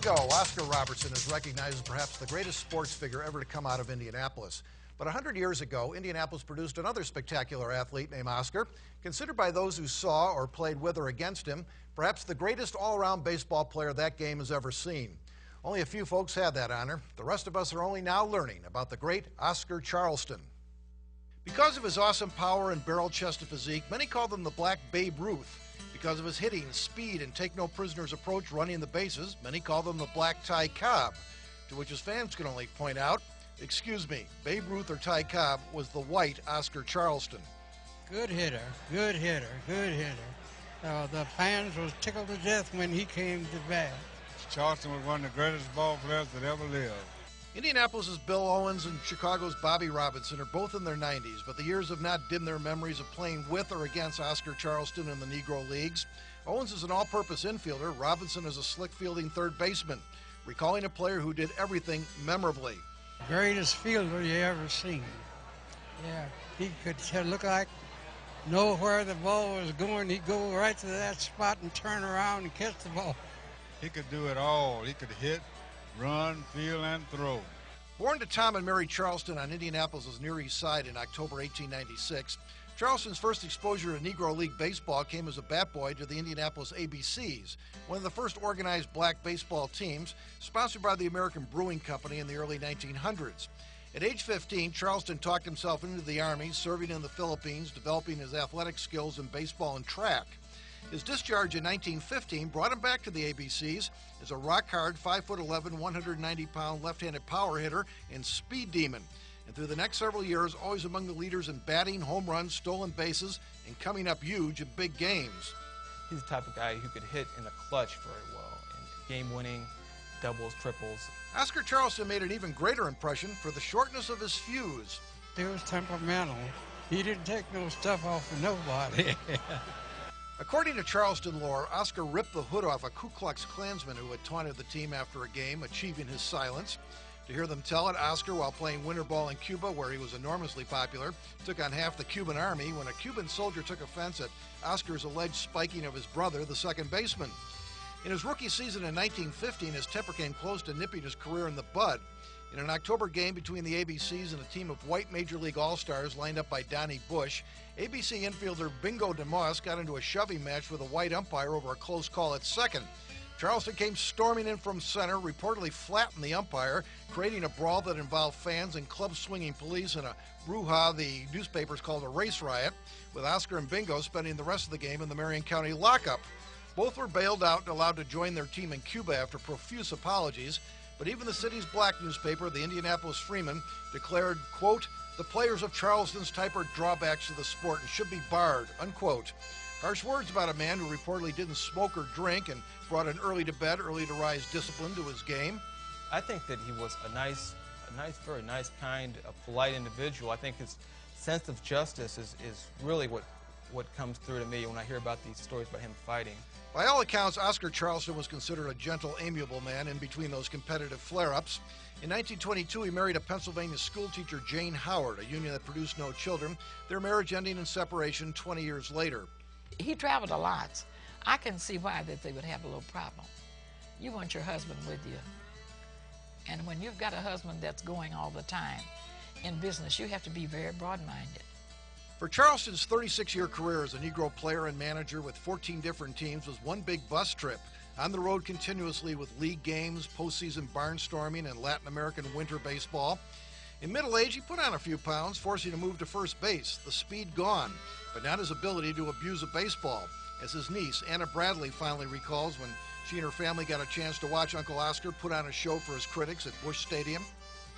ago, Oscar Robertson is recognized as perhaps the greatest sports figure ever to come out of Indianapolis. But 100 years ago, Indianapolis produced another spectacular athlete named Oscar, considered by those who saw or played with or against him, perhaps the greatest all-around baseball player that game has ever seen. Only a few folks had that honor. The rest of us are only now learning about the great Oscar Charleston. Because of his awesome power and barrel-chested physique, many called him the Black Babe Ruth. Because of his hitting, speed, and take-no-prisoners approach running the bases, many call him the Black Ty Cobb, to which his fans can only point out, excuse me, Babe Ruth or Ty Cobb was the white Oscar Charleston. Good hitter, good hitter, good hitter. The fans was tickled to death when he came to bat. Charleston was one of the greatest ball players that ever lived. Indianapolis' Bill Owens and Chicago's Bobby Robinson are both in their 90s, but the years have not dimmed their memories of playing with or against Oscar Charleston in the Negro Leagues. Owens is an all-purpose infielder. Robinson is a slick-fielding third baseman, recalling a player who did everything memorably. Greatest fielder you ever seen. Yeah, he could look like know where the ball was going. He'd go right to that spot and turn around and catch the ball. He could do it all. He could hit, run, field, and throw. Born to Tom and Mary Charleston on Indianapolis' Near East Side in October 1896, Charleston's first exposure to Negro League baseball came as a bat boy to the Indianapolis ABCs, one of the first organized black baseball teams, sponsored by the American Brewing Company in the early 1900s. At age 15, Charleston talked himself into the Army, serving in the Philippines, developing his athletic skills in baseball and track. His discharge in 1915 brought him back to the ABCs as a rock-hard 5'11", 190-pound left-handed power hitter and speed demon. And through the next several years, always among the leaders in batting, home runs, stolen bases, and coming up huge in big games. He's the type of guy who could hit in the clutch very well, and game-winning, doubles, triples. Oscar Charleston made an even greater impression for the shortness of his fuse. He was temperamental. He didn't take no stuff off of nobody. According to Charleston lore, Oscar ripped the hood off a Ku Klux Klansman who had taunted the team after a game, achieving his silence. To hear them tell it, Oscar, while playing winter ball in Cuba, where he was enormously popular, took on half the Cuban army when a Cuban soldier took offense at Oscar's alleged spiking of his brother, the second baseman. In his rookie season in 1915, his temper came close to nipping his career in the bud. In an October game between the ABCs and a team of white Major League All-Stars lined up by Donnie Bush, ABC infielder Bingo DeMoss got into a shoving match with a white umpire over a close call at second. Charleston came storming in from center, reportedly flattened the umpire, creating a brawl that involved fans and club-swinging police in a brouhaha the newspapers called a race riot, with Oscar and Bingo spending the rest of the game in the Marion County lockup. Both were bailed out and allowed to join their team in Cuba after profuse apologies, but even the city's black newspaper, the Indianapolis Freeman, declared, quote, "The players of Charleston's type are drawbacks to the sport and should be barred," unquote. Harsh words about a man who reportedly didn't smoke or drink and brought an early to bed, early to rise discipline to his game. I think that he was a nice, very nice, kind, polite individual. I think his sense of justice is really what comes through to me when I hear about these stories about him fighting. By all accounts, Oscar Charleston was considered a gentle, amiable man in between those competitive flare-ups. In 1922, he married a Pennsylvania schoolteacher, Jane Howard, a union that produced no children, their marriage ending in separation 20 years later. He traveled a lot. I can see why that they would have a little problem. You want your husband with you. And when you've got a husband that's going all the time in business, you have to be very broad-minded. For Charleston's 36-year career as a Negro player and manager with 14 different teams was one big bus trip, on the road continuously with league games, postseason barnstorming, and Latin American winter baseball. In middle age, he put on a few pounds, forcing to move to first base, the speed gone, but not his ability to abuse a baseball, as his niece, Anna Bradley, finally recalls when she and her family got a chance to watch Uncle Oscar put on a show for his critics at Busch Stadium.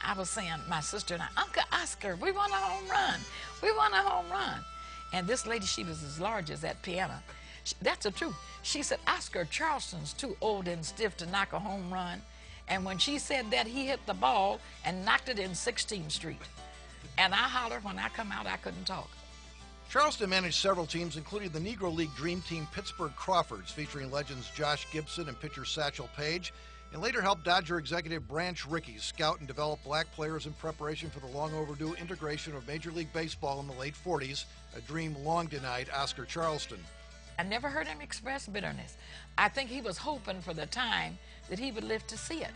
I was saying, my sister and I, "Uncle Oscar, we want a home run. We want a home run." And this lady, she was as large as that piano. That's the truth. She said, "Oscar Charleston's too old and stiff to knock a home run." And when she said that, he hit the ball and knocked it in 16th Street. And I hollered when I come out, I couldn't talk. Charleston managed several teams, including the Negro League Dream Team Pittsburgh Crawfords, featuring legends Josh Gibson and pitcher Satchel Paige, and later helped Dodger executive Branch Rickey scout and develop black players in preparation for the long overdue integration of Major League Baseball in the late 40s, a dream long denied Oscar Charleston. I never heard him express bitterness. I think he was hoping for the time that he would live to see it.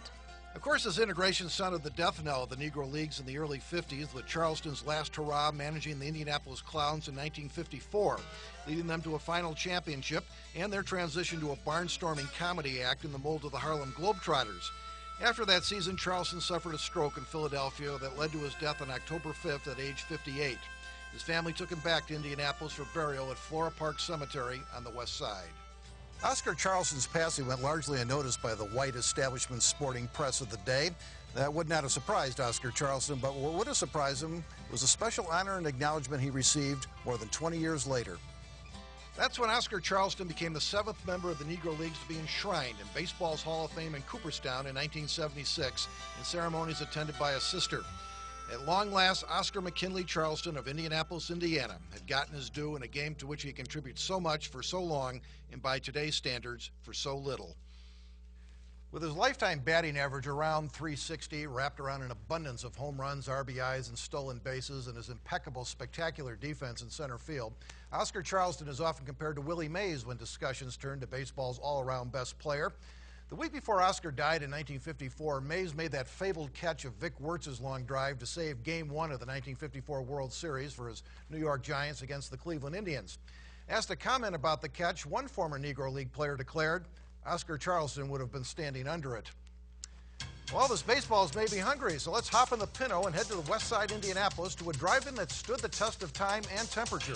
Of course, his integration sounded the death knell of the Negro Leagues in the early 50s, with Charleston's last hurrah managing the Indianapolis Clowns in 1954, leading them to a final championship and their transition to a barnstorming comedy act in the mold of the Harlem Globetrotters. After that season, Charleston suffered a stroke in Philadelphia that led to his death on October 5th at age 58. His family took him back to Indianapolis for burial at Flora Park Cemetery on the west side. Oscar Charleston's passing went largely unnoticed by the white establishment sporting press of the day. That would not have surprised Oscar Charleston, but what would have surprised him was the special honor and acknowledgement he received more than 20 years later. That's when Oscar Charleston became the 7th member of the Negro Leagues to be enshrined in baseball's Hall of Fame in Cooperstown in 1976 in ceremonies attended by his sister. At long last, Oscar McKinley Charleston of Indianapolis, Indiana, had gotten his due in a game to which he contributed so much for so long, and by today's standards, for so little. With his lifetime batting average around .360, wrapped around an abundance of home runs, RBIs, and stolen bases, and his impeccable, spectacular defense in center field, Oscar Charleston is often compared to Willie Mays when discussions turn to baseball's all-around best player. The week before Oscar died in 1954, Mays made that fabled catch of Vic Wirtz's long drive to save Game 1 of the 1954 World Series for his New York Giants against the Cleveland Indians. Asked to comment about the catch, one former Negro League player declared, Oscar Charleston would have been standing under it. Well, this baseball's made me hungry, so let's hop in the Pinto and head to the west side Indianapolis to a drive-in that stood the test of time and temperature.